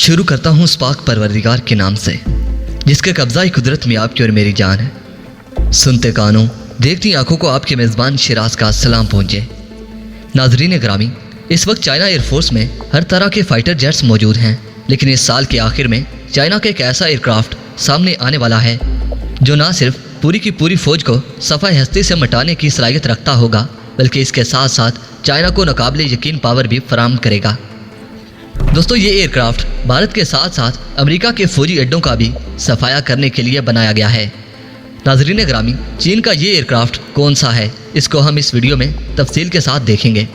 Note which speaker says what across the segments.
Speaker 1: शुरू करता हूँ उस पाक परवरदिगार के नाम से जिसके कब्ज़ा कुदरत में आपकी और मेरी जान है। सुनते कानों देखती आंखों को आपके मेज़बान शिराज का सलाम पहुँचे। नाजरीन ग्रामी, इस वक्त चाइना एयरफोर्स में हर तरह के फाइटर जेट्स मौजूद हैं, लेकिन इस साल के आखिर में चाइना का एक ऐसा एयरक्राफ्ट सामने आने वाला है जो ना सिर्फ पूरी की पूरी फौज को सफ़ाई हस्ती से मिटाने की सलाहियत रखता होगा, बल्कि इसके साथ साथ चाइना को नाकाबिले यकीन पावर भी फराहम करेगा। दोस्तों, ये एयरक्राफ्ट भारत के साथ साथ अमेरिका के फौजी अड्डों का भी सफाया करने के लिए बनाया गया है। नाजरीन ग्रामी, चीन का ये एयरक्राफ्ट कौन सा है, इसको हम इस वीडियो में तफसील के साथ देखेंगे।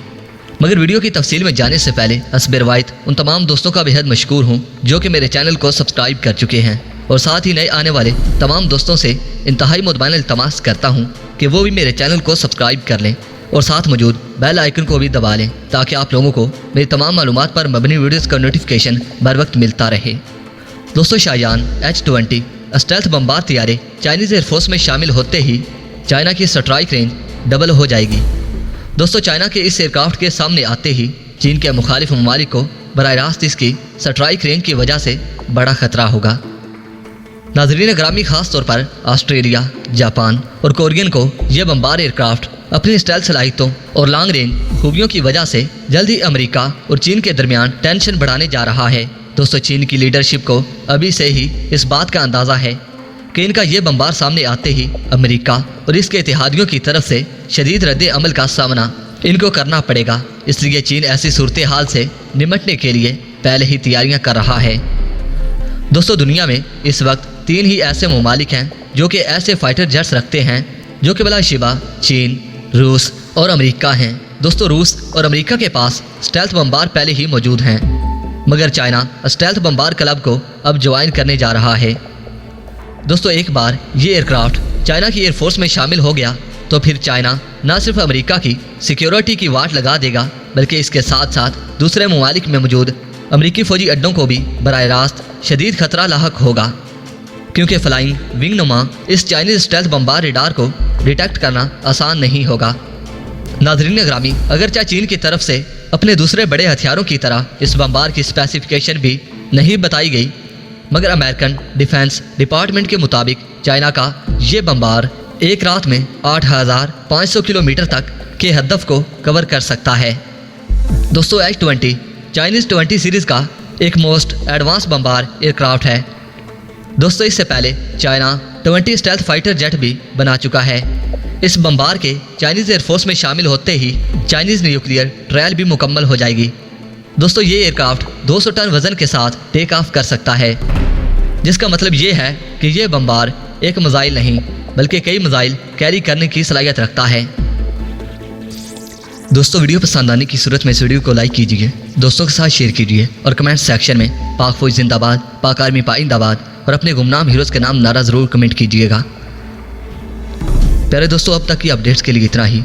Speaker 1: मगर वीडियो की तफसील में जाने से पहले हस्बे रवायत उन तमाम दोस्तों का बेहद मशकूर हूँ जो कि मेरे चैनल को सब्सक्राइब कर चुके हैं, और साथ ही नए आने वाले तमाम दोस्तों से इंतहाई मुतबाना इल्तमास करता हूँ कि वो भी मेरे चैनल को सब्सक्राइब कर लें और साथ मौजूद बेल आइकन को भी दबा लें ताकि आप लोगों को मेरी तमाम मालूमात पर मबनी वीडियोज़ का नोटिफिकेशन बर वक्त मिलता रहे। दोस्तों, शायान H-20 स्टेल्थ बमबार तैयारे चाइनीज़ एयरफोर्स में शामिल होते ही चाइना की स्ट्राइक रेंज डबल हो जाएगी। दोस्तों, चाइना के इस एयरक्राफ्ट के सामने आते ही चीन के मुखालिफ ममालिक को बराह रास्त इसकी स्ट्राइक रेंज की वजह से बड़ा खतरा होगा। नाजरीन ग्रामी, खास तौर पर ऑस्ट्रेलिया, जापान और कोरियन को यह बमबार एयरक्राफ्ट अपनी स्टाइल सलाहियतों और लॉन्ग रेंज खूबियों की वजह से जल्द ही अमेरिका और चीन के दरमियान टेंशन बढ़ाने जा रहा है। दोस्तों, चीन की लीडरशिप को अभी से ही इस बात का अंदाज़ा है कि इनका ये बमबार सामने आते ही अमेरिका और इसके इत्तेहादियों की तरफ से शदीद रद्द अमल का सामना इनको करना पड़ेगा। इसलिए चीन ऐसी सूरत हाल से निपटने के लिए पहले ही तैयारियां कर रहा है। दोस्तों, दुनिया में इस वक्त 3 ही ऐसे ममालिक हैं जो कि ऐसे फाइटर जेट्स रखते हैं जो कि बिलाशिबा चीन, रूस और अमेरिका हैं। दोस्तों, रूस और अमेरिका के पास स्टेल्थ बमबार पहले ही मौजूद हैं, मगर चाइना स्टेल्थ बमबार क्लब को अब ज्वाइन करने जा रहा है। दोस्तों, एक बार ये एयरक्राफ्ट चाइना की एयरफोर्स में शामिल हो गया तो फिर चाइना न सिर्फ अमेरिका की सिक्योरिटी की वाट लगा देगा, बल्कि इसके साथ साथ दूसरे ममालिक में मौजूद अमेरिकी फौजी अड्डों को भी बराह रास्त शदीद खतरा लाहक होगा, क्योंकि फ्लाइंग विंग नुमा इस चाइनीज स्टेल्थ बमबार रेडार को डिटेक्ट करना आसान नहीं होगा। नाजरीन ग्रामी, अगरचे चीन की तरफ से अपने दूसरे बड़े हथियारों की तरह इस बमबार की स्पेसिफिकेशन भी नहीं बताई गई, मगर अमेरिकन डिफेंस डिपार्टमेंट के मुताबिक चाइना का ये बमबार एक रात में 8500 किलोमीटर तक के हदफ को कवर कर सकता है। दोस्तों, H-20 चाइनीज़ 20 सीरीज़ का एक मोस्ट एडवांस बमबार एयरक्राफ्ट है। दोस्तों, इससे पहले चाइना 20 स्टेल्थ फाइटर जेट भी बना चुका है। इस बमबार के चाइनीज़ एयरफोर्स में शामिल होते ही चाइनीज़ न्यूक्लियर ट्रायल भी मुकम्मल हो जाएगी। दोस्तों, ये एयरक्राफ्ट 200 टन वज़न के साथ टेक ऑफ कर सकता है, जिसका मतलब ये है कि ये बमबार एक मिसाइल नहीं बल्कि कई मिसाइल कैरी करने की सलाहियत रखता है। दोस्तों, वीडियो पसंद आने की सूरत में इस वीडियो को लाइक कीजिए, दोस्तों के साथ शेयर कीजिए और कमेंट सेक्शन में पाक फौज जिंदाबाद, पाक आर्मी पाइंदाबाद और अपने गुमनाम हीरोज़ के नाम नारा ज़रूर कमेंट कीजिएगा। प्यारे दोस्तों, अब तक की अपडेट्स के लिए इतना ही।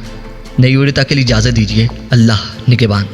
Speaker 1: नई वीडियो तक के लिए इजाज़त दीजिए। अल्लाह निगहबान।